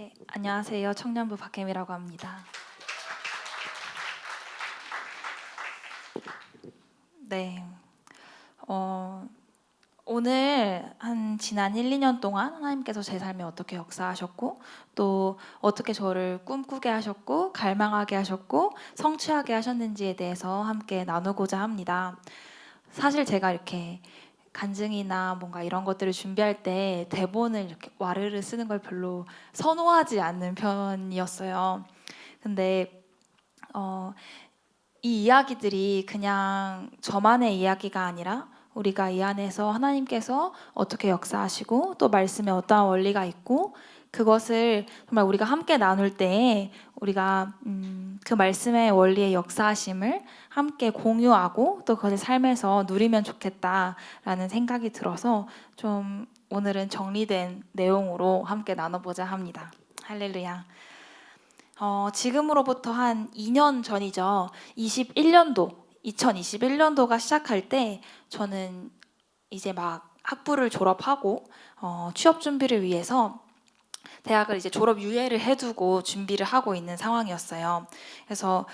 네, 안녕하세요. 청년부 박혜미라고 합니다. 네, 오늘 지난 1, 2년 동안 하나님께서 제 삶에 어떻게 역사하셨고 또 어떻게 저를 꿈꾸게 하셨고 갈망하게 하셨고 성취하게 하셨는지에 대해서 함께 나누고자 합니다. 사실 제가 이렇게 간증이나 뭔가 이런 것들을 준비할 때 대본을 이렇게 와르르 쓰는 걸 별로 선호하지 않는 편이었어요. 근데 이 이야기들이 그냥 저만의 이야기가 아니라 우리가 이 안에서 하나님께서 어떻게 역사하시고 또 말씀에 어떠한 원리가 있고 그것을 정말 우리가 함께 나눌 때 우리가 그 말씀의 원리의 역사하심을 함께 공유하고 또 그것을 삶에서 누리면 좋겠다라는 생각이 들어서 좀 오늘은 정리된 내용으로 함께 나눠보자 합니다. 할렐루야. 지금으로부터 한 2년 전이죠. 2021년도가 시작할 때 저는 이제 막 학부를 졸업하고 취업 준비를 위해서 대학을 이제 졸업 유예를 해두고 준비를 하고 있는 상황이었어요. 그래서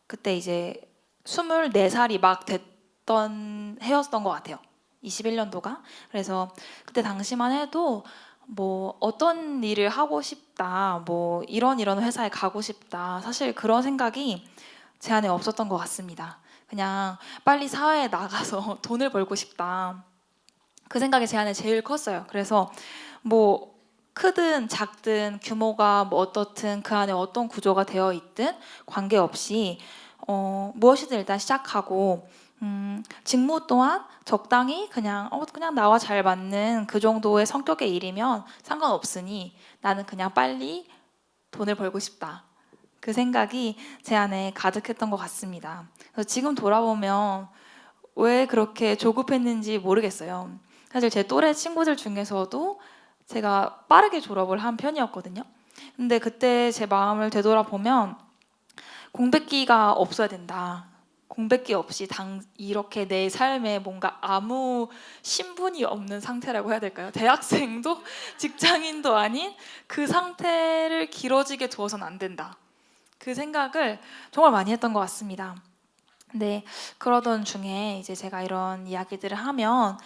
그때 이제 24살이 막 됐던 해였던 것 같아요. 21년도가. 그래서 그때 당시만 해도 뭐 어떤 일을 하고 싶다, 뭐 이런 회사에 가고 싶다. 사실 그런 생각이 제 안에 없었던 것 같습니다. 그냥 빨리 사회에 나가서 돈을 벌고 싶다. 그 생각이 제 안에 제일 컸어요. 그래서 뭐 크든 작든 규모가 뭐 어떻든 그 안에 어떤 구조가 되어 있든 관계없이 무엇이든 일단 시작하고 직무 또한 적당히 그냥 나와 잘 맞는 그 정도의 성격의 일이면 상관없으니 나는 그냥 빨리 돈을 벌고 싶다. 그 생각이 제 안에 가득했던 것 같습니다. 그래서 지금 돌아보면 왜 그렇게 조급했는지 모르겠어요. 사실 제 또래 친구들 중에서도 제가 빠르게 졸업을 한 편이었거든요. 근데 그때 제 마음을 되돌아보면 공백기가 없어야 된다. 공백기 없이 이렇게 내 삶에 뭔가 아무 신분이 없는 상태라고 해야 될까요? 대학생도 직장인도 아닌 그 상태를 길어지게 두어서는 안 된다. 그 생각을 정말 많이 했던 것 같습니다. 근데 그러던 중에 이제 제가 이런 이야기들을 하면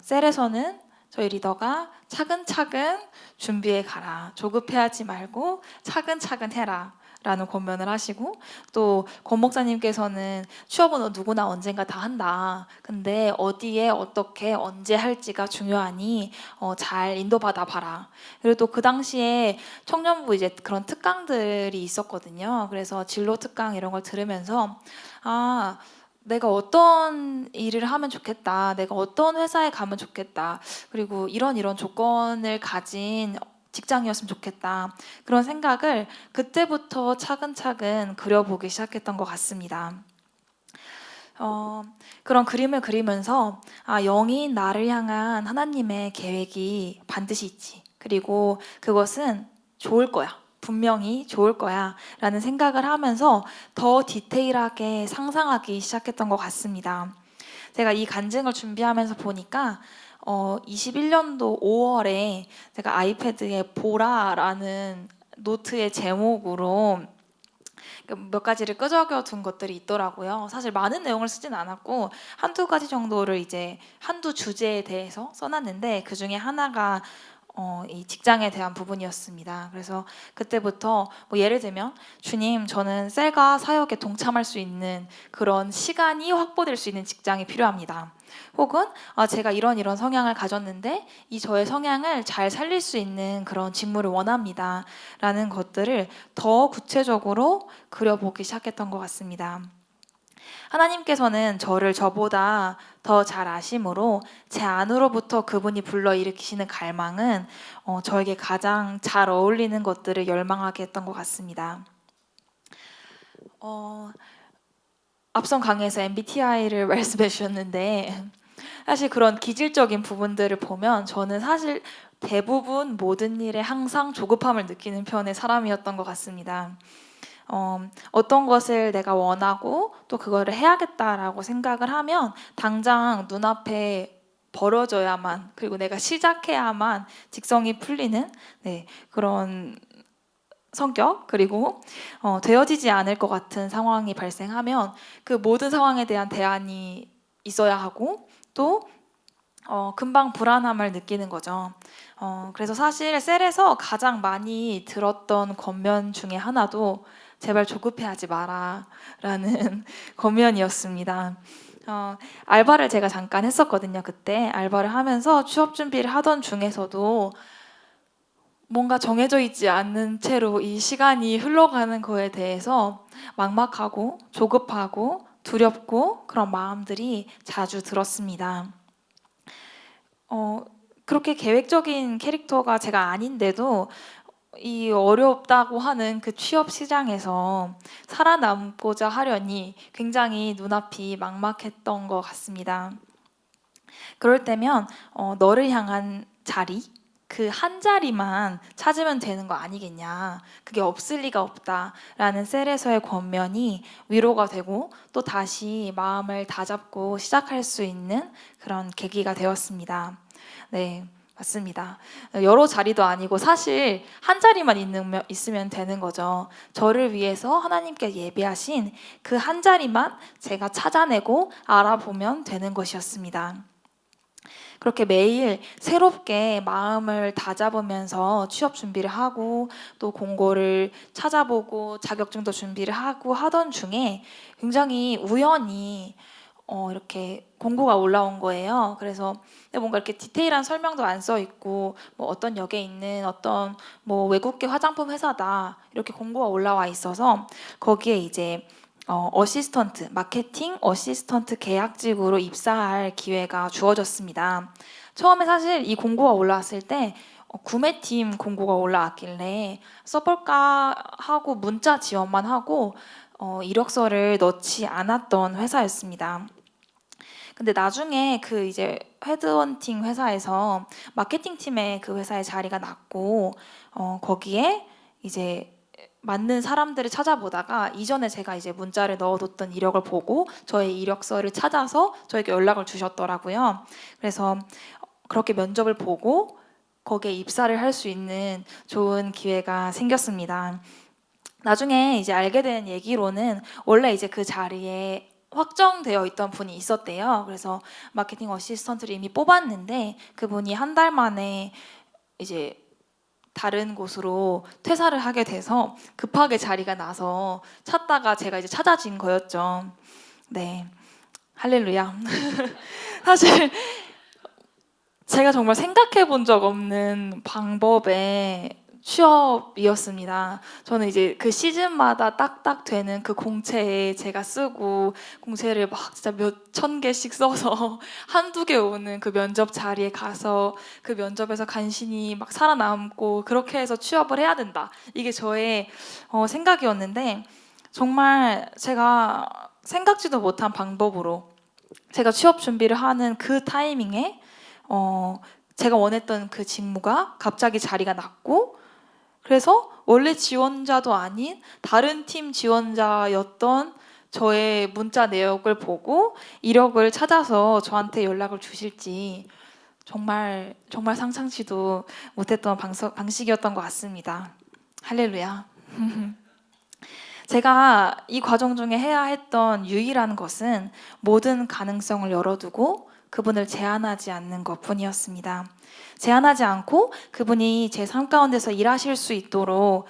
셀에서는 저희 리더가 차근차근 준비해 가라. 조급해하지 말고 차근차근 해라. 라는 권면을 하시고 또 권 목사님께서는 취업은 누구나 언젠가 다 한다. 근데 어디에 어떻게 언제 할지가 중요하니 잘 인도받아 봐라. 그리고 또 그 당시에 청년부 이제 그런 특강들이 있었거든요. 그래서 진로 특강 이런 걸 들으면서 내가 어떤 일을 하면 좋겠다. 내가 어떤 회사에 가면 좋겠다. 그리고 이런 조건을 가진 직장이었으면 좋겠다. 그런 생각을 그때부터 차근차근 그려보기 시작했던 것 같습니다. 그런 그림을 그리면서 영이 나를 향한 하나님의 계획이 반드시 있지. 그리고 그것은 좋을 거야. 분명히 좋을 거야. 라는 생각을 하면서 더 디테일하게 상상하기 시작했던 것 같습니다. 제가 이 간증을 준비하면서 보니까 21년도 5월에 제가 아이패드에 보라라는 노트의 제목으로 몇 가지를 끄적여 둔 것들이 있더라고요. 사실 많은 내용을 쓰진 않았고 한두 가지 정도를 이제 한두 주제에 대해서 써놨는데 그 중에 하나가 이 직장에 대한 부분이었습니다. 그래서 그때부터 뭐 예를 들면 주님, 저는 셀과 사역에 동참할 수 있는 그런 시간이 확보될 수 있는 직장이 필요합니다. 혹은 제가 이런 성향을 가졌는데 이 저의 성향을 잘 살릴 수 있는 그런 직무를 원합니다. 라는 것들을 더 구체적으로 그려보기 시작했던 것 같습니다. 하나님께서는 저를 저보다 더 잘 아심으로 제 안으로부터 그분이 불러일으키시는 갈망은 저에게 가장 잘 어울리는 것들을 열망하게 했던 것 같습니다. 앞선 강의에서 MBTI를 말씀해 주셨는데 사실 그런 기질적인 부분들을 보면 저는 사실 대부분 모든 일에 항상 조급함을 느끼는 편의 사람이었던 것 같습니다. 어떤 것을 내가 원하고 또 그거를 해야겠다라고 생각을 하면 당장 눈앞에 벌어져야만, 그리고 내가 시작해야만 직성이 풀리는 그런 성격, 그리고 되어지지 않을 것 같은 상황이 발생하면 그 모든 상황에 대한 대안이 있어야 하고, 또 금방 불안함을 느끼는 거죠. 그래서 사실 셀에서 가장 많이 들었던 권면 중에 하나도 제발 조급해하지 마라 라는 권면이었습니다. 알바를 제가 잠깐 했었거든요. 그때 알바를 하면서 취업 준비를 하던 중에서도 뭔가 정해져 있지 않는 채로 이 시간이 흘러가는 거에 대해서 막막하고 조급하고 두렵고 그런 마음들이 자주 들었습니다. 그렇게 계획적인 캐릭터가 제가 아닌데도 이 어렵다고 하는 그 취업 시장에서 살아남고자 하려니 굉장히 눈앞이 막막했던 것 같습니다. 그럴 때면 너를 향한 자리, 그 한 자리만 찾으면 되는 거 아니겠냐, 그게 없을 리가 없다라는 셀에서의 권면이 위로가 되고 또 다시 마음을 다잡고 시작할 수 있는 그런 계기가 되었습니다. 네, 맞습니다. 여러 자리도 아니고 사실 한 자리만 있으면 되는 거죠. 저를 위해서 하나님께 예비하신 그 한 자리만 제가 찾아내고 알아보면 되는 것이었습니다. 그렇게 매일 새롭게 마음을 다잡으면서 취업 준비를 하고 또 공고를 찾아보고 자격증도 준비를 하고 하던 중에 굉장히 우연히 이렇게 공고가 올라온 거예요. 그래서 뭔가 이렇게 디테일한 설명도 안 써 있고 뭐 어떤 역에 있는 어떤 뭐 외국계 화장품 회사다 이렇게 공고가 올라와 있어서 거기에 이제 어시스턴트, 마케팅 어시스턴트 계약직으로 입사할 기회가 주어졌습니다. 처음에 사실 이 공고가 올라왔을 때 구매팀 공고가 올라왔길래 써볼까 하고 문자 지원만 하고 이력서를 넣지 않았던 회사였습니다. 근데 나중에 그 이제 헤드헌팅 회사에서 마케팅 팀에 그 회사에 자리가 났고 거기에 이제 맞는 사람들을 찾아보다가 이전에 제가 이제 문자를 넣어뒀던 이력을 보고 저의 이력서를 찾아서 저에게 연락을 주셨더라고요. 그래서 그렇게 면접을 보고 거기에 입사를 할 수 있는 좋은 기회가 생겼습니다. 나중에 이제 알게 된 얘기로는 원래 이제 그 자리에 확정되어 있던 분이 있었대요. 그래서 마케팅 어시스턴트를 이미 뽑았는데 그분이 한 달 만에 이제 다른 곳으로 퇴사를 하게 돼서 급하게 자리가 나서 찾다가 제가 이제 찾아진 거였죠. 네, 할렐루야. 사실 제가 정말 생각해 본 적 없는 방법의 취업이었습니다. 저는 이제 그 시즌마다 딱딱 되는 그 공채에 제가 쓰고 공채를 막 진짜 몇 천 개씩 써서 한두 개 오는 그 면접 자리에 가서 그 면접에서 간신히 막 살아남고 그렇게 해서 취업을 해야 된다. 이게 저의 생각이었는데 정말 제가 생각지도 못한 방법으로 제가 취업 준비를 하는 그 타이밍에 제가 원했던 그 직무가 갑자기 자리가 났고, 그래서 원래 지원자도 아닌 다른 팀 지원자였던 저의 문자 내역을 보고 이력을 찾아서 저한테 연락을 주실지 정말 정말 상상치도 못했던 방식이었던 것 같습니다. 할렐루야. 제가 이 과정 중에 해야 했던 유일한 것은 모든 가능성을 열어두고 그분을 제한하지 않는 것뿐이었습니다. 제한하지 않고 그분이 제 삶 가운데서 일하실 수 있도록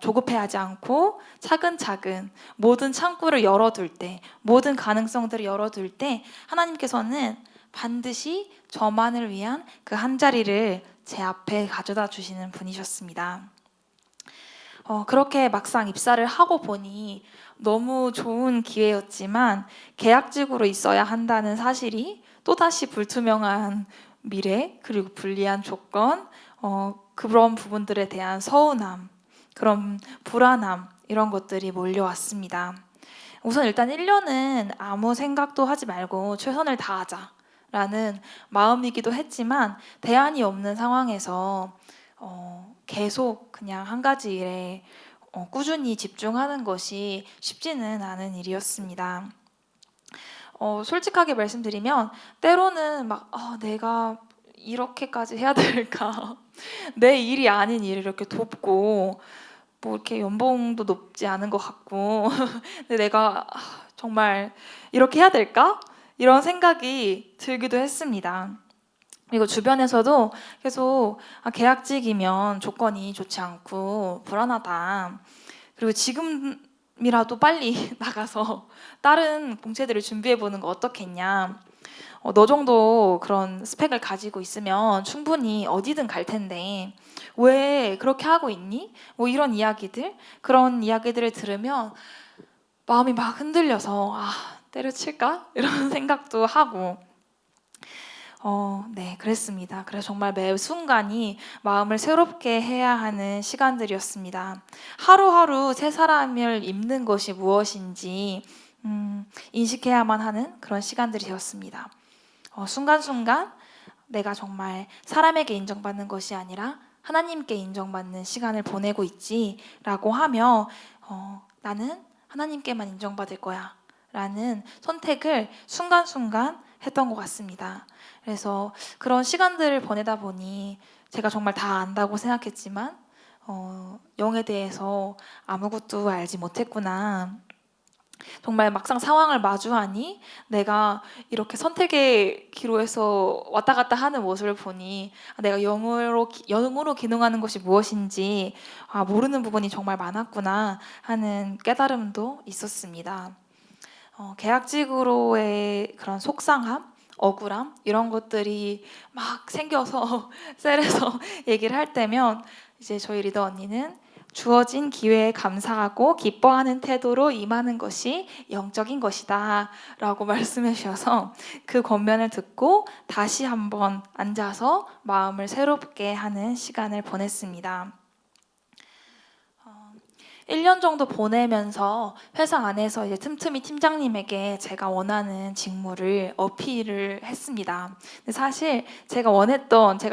조급해하지 않고 차근차근 모든 창구를 열어둘 때, 모든 가능성들을 열어둘 때 하나님께서는 반드시 저만을 위한 그 한 자리를 제 앞에 가져다 주시는 분이셨습니다. 그렇게 막상 입사를 하고 보니 너무 좋은 기회였지만 계약직으로 있어야 한다는 사실이 또다시 불투명한 미래, 그리고 불리한 조건, 그런 부분들에 대한 서운함, 그런 불안함, 이런 것들이 몰려왔습니다. 우선 일단 1년은 아무 생각도 하지 말고 최선을 다하자 라는 마음이기도 했지만 대안이 없는 상황에서 계속 그냥 한 가지 일에 꾸준히 집중하는 것이 쉽지는 않은 일이었습니다. 솔직하게 말씀드리면 때로는 막 내가 이렇게까지 해야 될까? 내 일이 아닌 일을 이렇게 돕고 뭐 이렇게 연봉도 높지 않은 것 같고 근데 내가 정말 이렇게 해야 될까? 이런 생각이 들기도 했습니다. 그리고 주변에서도 계속 계약직이면 조건이 좋지 않고 불안하다. 그리고 지금이라도 빨리 나가서 다른 공채들을 준비해 보는 거 어떻겠냐. 너 정도 그런 스펙을 가지고 있으면 충분히 어디든 갈 텐데 왜 그렇게 하고 있니? 뭐 이런 이야기들, 그런 이야기들을 들으면 마음이 막 흔들려서 때려칠까? 이런 생각도 하고 네, 그랬습니다. 그래서 정말 매 순간이 마음을 새롭게 해야 하는 시간들이었습니다. 하루하루 새 사람을 입는 것이 무엇인지 인식해야만 하는 그런 시간들이었습니다. 순간순간 내가 정말 사람에게 인정받는 것이 아니라 하나님께 인정받는 시간을 보내고 있지라고 하며 나는 하나님께만 인정받을 거야 라는 선택을 순간순간 했던 것 같습니다. 그래서 그런 시간들을 보내다 보니 제가 정말 다 안다고 생각했지만 영에 대해서 아무것도 알지 못했구나. 정말 막상 상황을 마주하니 내가 이렇게 선택의 기로에서 왔다 갔다 하는 모습을 보니 내가 영으로 기능하는 것이 무엇인지 모르는 부분이 정말 많았구나 하는 깨달음도 있었습니다. 계약직으로의 그런 속상함, 억울함 이런 것들이 막 생겨서 셀에서 얘기를 할 때면 이제 저희 리더 언니는 주어진 기회에 감사하고 기뻐하는 태도로 임하는 것이 영적인 것이다 라고 말씀해 주셔서 그 권면을 듣고 다시 한번 앉아서 마음을 새롭게 하는 시간을 보냈습니다. 1년 정도 보내면서 회사 안에서 이제 틈틈이 팀장님에게 제가 원하는 직무를 어필을 했습니다. 근데 사실 제가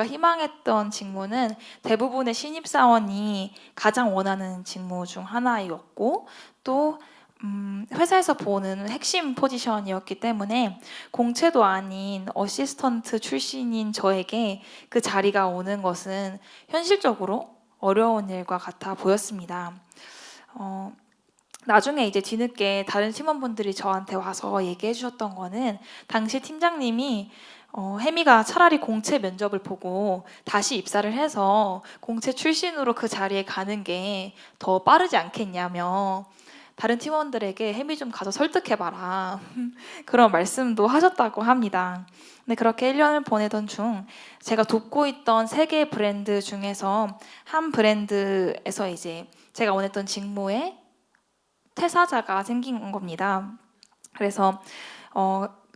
희망했던 직무는 대부분의 신입사원이 가장 원하는 직무 중 하나였고 또 회사에서 보는 핵심 포지션이었기 때문에 공채도 아닌 어시스턴트 출신인 저에게 그 자리가 오는 것은 현실적으로 어려운 일과 같아 보였습니다. 나중에 이제 뒤늦게 다른 팀원분들이 저한테 와서 얘기해 주셨던 거는 당시 팀장님이 혜미가 차라리 공채 면접을 보고 다시 입사를 해서 공채 출신으로 그 자리에 가는 게 더 빠르지 않겠냐며 다른 팀원들에게 혜미 좀 가서 설득해봐라 그런 말씀도 하셨다고 합니다. 근데 그렇게 1년을 보내던 중 제가 돕고 있던 3개 브랜드 중에서 한 브랜드에서 이제 제가 원했던 직무에 퇴사자가 생긴 겁니다. 그래서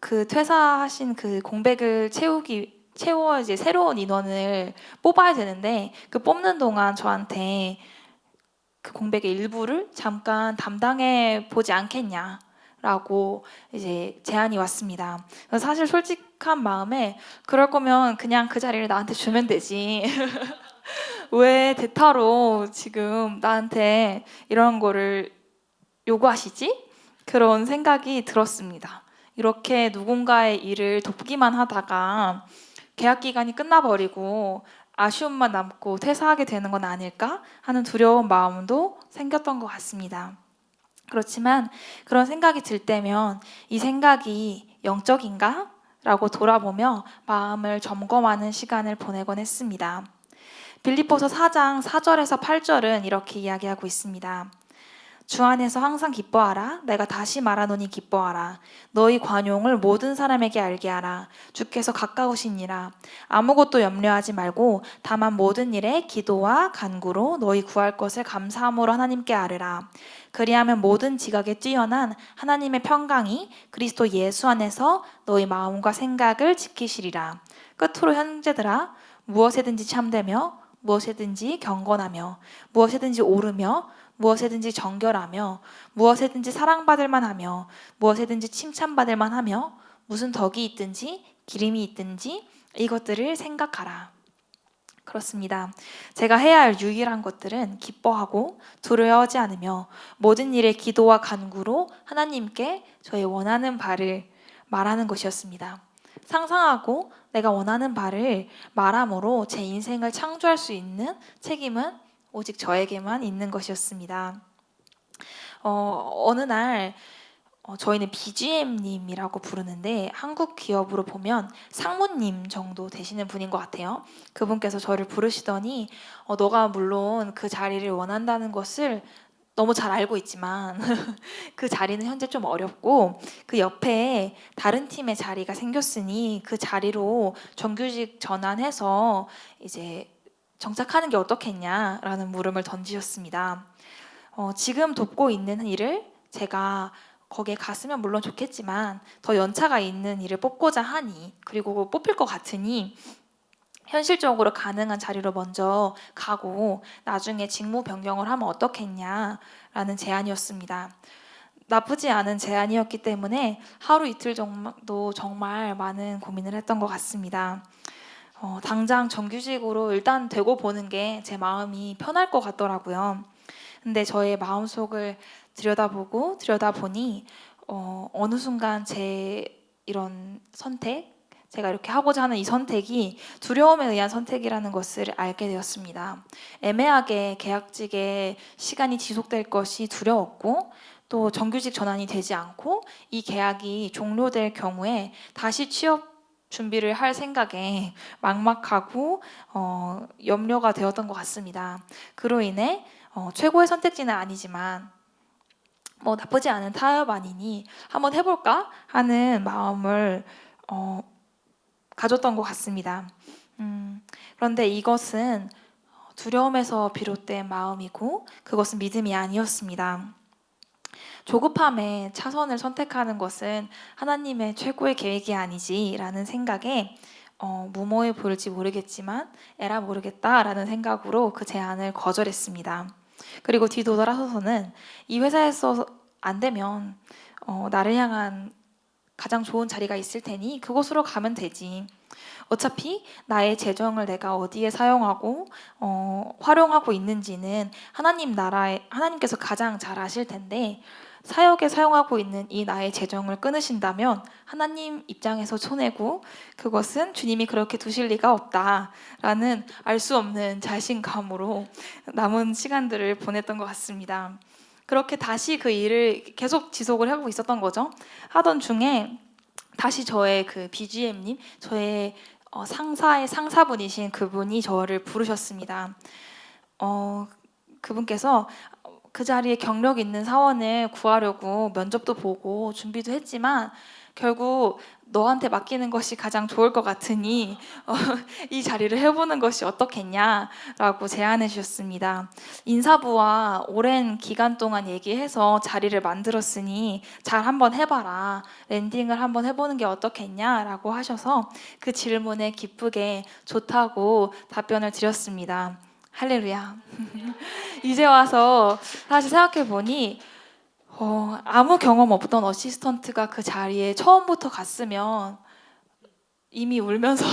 그 퇴사하신 그 공백을 채워 이제 새로운 인원을 뽑아야 되는데 그 뽑는 동안 저한테 그 공백의 일부를 잠깐 담당해 보지 않겠냐라고 이제 제안이 왔습니다. 사실 솔직한 마음에 그럴 거면 그냥 그 자리를 나한테 주면 되지. 왜 대타로 지금 나한테 이런 거를 요구하시지? 그런 생각이 들었습니다. 이렇게 누군가의 일을 돕기만 하다가 계약 기간이 끝나버리고 아쉬움만 남고 퇴사하게 되는 건 아닐까 하는 두려운 마음도 생겼던 것 같습니다. 그렇지만 그런 생각이 들 때면 이 생각이 영적인가? 라고 돌아보며 마음을 점검하는 시간을 보내곤 했습니다. 빌립보서 4장 4절에서 8절은 이렇게 이야기하고 있습니다. 주 안에서 항상 기뻐하라. 내가 다시 말하노니 기뻐하라. 너희 관용을 모든 사람에게 알게 하라. 주께서 가까우시니라. 아무것도 염려하지 말고 다만 모든 일에 기도와 간구로 너희 구할 것을 감사함으로 하나님께 아뢰라. 그리하면 모든 지각에 뛰어난 하나님의 평강이 그리스도 예수 안에서 너희 마음과 생각을 지키시리라. 끝으로 형제들아 무엇에든지 참되며 무엇에든지 경건하며 무엇에든지 오르며 무엇에든지 정결하며 무엇에든지 사랑받을 만하며 무엇에든지 칭찬받을 만하며 무슨 덕이 있든지 기림이 있든지 이것들을 생각하라. 그렇습니다. 제가 해야 할 유일한 것들은 기뻐하고 두려워하지 않으며 모든 일에 기도와 간구로 하나님께 저의 원하는 바를 말하는 것이었습니다. 상상하고 내가 원하는 바를 말함으로 제 인생을 창조할 수 있는 책임은 오직 저에게만 있는 것이었습니다. 어느 날 저희는 BGM님이라고 부르는데 한국 기업으로 보면 상무님 정도 되시는 분인 것 같아요. 그분께서 저를 부르시더니 너가 물론 그 자리를 원한다는 것을 너무 잘 알고 있지만 그 자리는 현재 좀 어렵고 그 옆에 다른 팀의 자리가 생겼으니 그 자리로 정규직 전환해서 이제 정착하는 게 어떻겠냐라는 물음을 던지셨습니다. 지금 돕고 있는 일을 제가 거기에 갔으면 물론 좋겠지만 더 연차가 있는 일을 뽑고자 하니 그리고 뽑힐 것 같으니 현실적으로 가능한 자리로 먼저 가고 나중에 직무 변경을 하면 어떻겠냐라는 제안이었습니다. 나쁘지 않은 제안이었기 때문에 하루 이틀 정도 정말 많은 고민을 했던 것 같습니다. 당장 정규직으로 일단 되고 보는 게 제 마음이 편할 것 같더라고요. 근데 저의 마음속을 들여다보니 어느 순간 제 이런 선택, 제가 이렇게 하고자 하는 이 선택이 두려움에 의한 선택이라는 것을 알게 되었습니다. 애매하게 계약직의 시간이 지속될 것이 두려웠고 또 정규직 전환이 되지 않고 이 계약이 종료될 경우에 다시 취업 준비를 할 생각에 막막하고 염려가 되었던 것 같습니다. 그로 인해 최고의 선택지는 아니지만 뭐 나쁘지 않은 타협 아니니 한번 해볼까 하는 마음을 가졌던 것 같습니다. 그런데 이것은 두려움에서 비롯된 마음이고 그것은 믿음이 아니었습니다. 조급함에 차선을 선택하는 것은 하나님의 최고의 계획이 아니지라는 생각에 무모해 보일지 모르겠지만 에라 모르겠다라는 생각으로 그 제안을 거절했습니다. 그리고 뒤돌아서서는 이 회사에서 안 되면 나를 향한 가장 좋은 자리가 있을 테니 그곳으로 가면 되지. 어차피 나의 재정을 내가 어디에 사용하고 활용하고 있는지는 하나님께서 가장 잘 아실 텐데 사역에 사용하고 있는 이 나의 재정을 끊으신다면 하나님 입장에서 손해고 그것은 주님이 그렇게 두실 리가 없다라는 알 수 없는 자신감으로 남은 시간들을 보냈던 것 같습니다. 그렇게 다시 그 일을 계속 지속을 하고 있었던 거죠. 하던 중에 다시 저의 그 BGM님, 저의 상사의 상사분이신 그분이 저를 부르셨습니다. 그분께서 그 자리에 경력 있는 사원을 구하려고 면접도 보고 준비도 했지만 결국 너한테 맡기는 것이 가장 좋을 것 같으니 이 자리를 해보는 것이 어떻겠냐라고 제안해 주셨습니다. 인사부와 오랜 기간 동안 얘기해서 자리를 만들었으니 잘 한번 해봐라. 랜딩을 한번 해보는 게 어떻겠냐라고 하셔서 그 질문에 기쁘게 좋다고 답변을 드렸습니다. 할렐루야. 이제 와서 다시 생각해 보니 아무 경험 없던 어시스턴트가 그 자리에 처음부터 갔으면 이미 울면서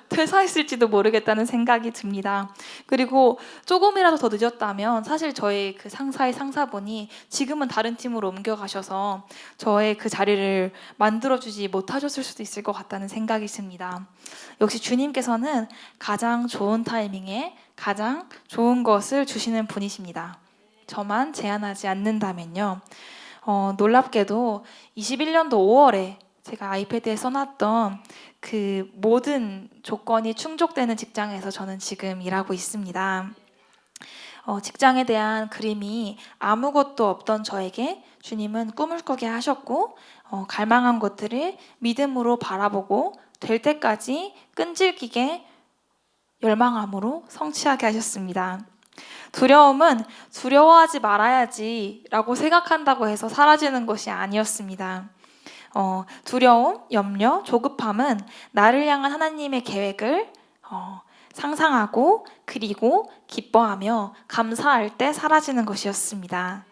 퇴사했을지도 모르겠다는 생각이 듭니다. 그리고 조금이라도 더 늦었다면 사실 저의 그 상사의 상사분이 지금은 다른 팀으로 옮겨가셔서 저의 그 자리를 만들어주지 못하셨을 수도 있을 것 같다는 생각이 듭니다. 역시 주님께서는 가장 좋은 타이밍에 가장 좋은 것을 주시는 분이십니다. 저만 제한하지 않는다면요. 놀랍게도 21년도 5월에 제가 아이패드에 써놨던 그 모든 조건이 충족되는 직장에서 저는 지금 일하고 있습니다. 직장에 대한 그림이 아무것도 없던 저에게 주님은 꿈을 꾸게 하셨고 갈망한 것들을 믿음으로 바라보고 될 때까지 끈질기게 열망함으로 성취하게 하셨습니다. 두려움은 두려워하지 말아야지 라고 생각한다고 해서 사라지는 것이 아니었습니다. 두려움, 염려, 조급함은 나를 향한 하나님의 계획을 상상하고 그리고 기뻐하며 감사할 때 사라지는 것이었습니다.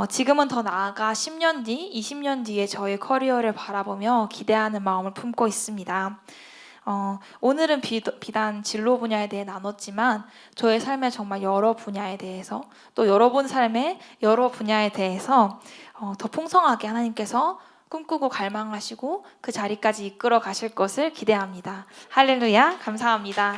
지금은 더 나아가 10년 뒤, 20년 뒤에 저의 커리어를 바라보며 기대하는 마음을 품고 있습니다. 오늘은 비단 진로 분야에 대해 나눴지만 저의 삶의 정말 여러 분야에 대해서 또 여러분 삶의 여러 분야에 대해서 더 풍성하게 하나님께서 꿈꾸고 갈망하시고 그 자리까지 이끌어 가실 것을 기대합니다. 할렐루야, 감사합니다.